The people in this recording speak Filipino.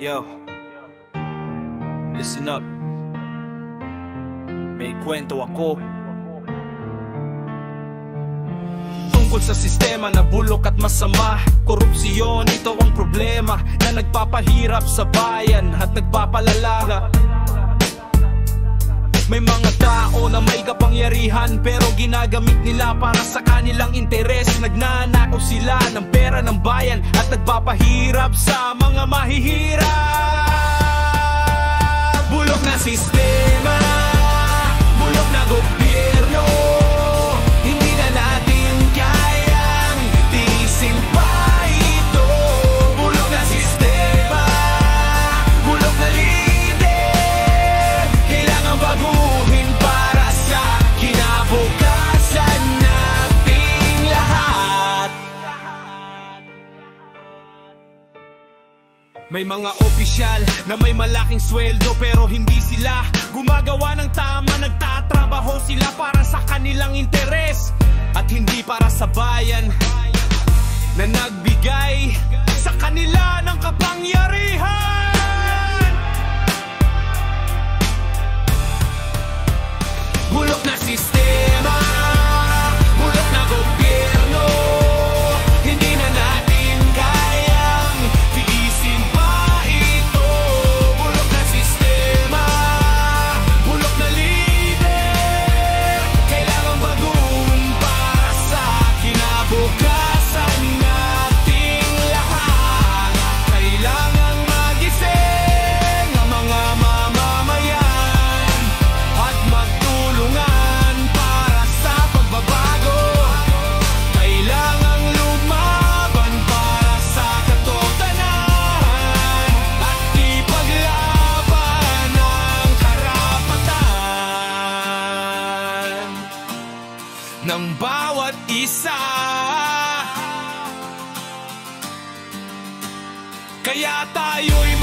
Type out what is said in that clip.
Yo, listen up. May kwento ako tungkol sa sistema na bulok at masama. Korupsyon, ito ang problema na nagpapahirap sa bayan at nagpapalala. May mga tao na may kapangyarihan pero ginagamit nila para sa kanilang interes. Nagnanakaw sila ng pera ng bayan at nagpapahirap sa mga mahihirap. Bulok na sistema, bulok na gobyerno, hindi na natin kayang tiisin pa ito. Bulok na sistema, bulok na lider, kailangan baguhin para sa kinabukasan nating lahat. May mga opisyal na may malaking sweldo pero hindi sila gumagawa ng tama. Nagtatrabaho sila para sa kanilang interes at hindi para sa bayan na nagbigay sa kanila ng kapangyarihan. Bulok na sistema, bulok na gobyerno, hindi na natin kayang tiisin pa ito. Bulok na sistema, bulok na lider, kailangan baguhin para sa kinabukasan nating lahat. Kailangan magising ang mga mamamayan at magtulungan para sa pagbabago. Kailangan lumaban para sa katotohanan at ipaglaban ang karapatan ng bawat isa. Kaya tayo'y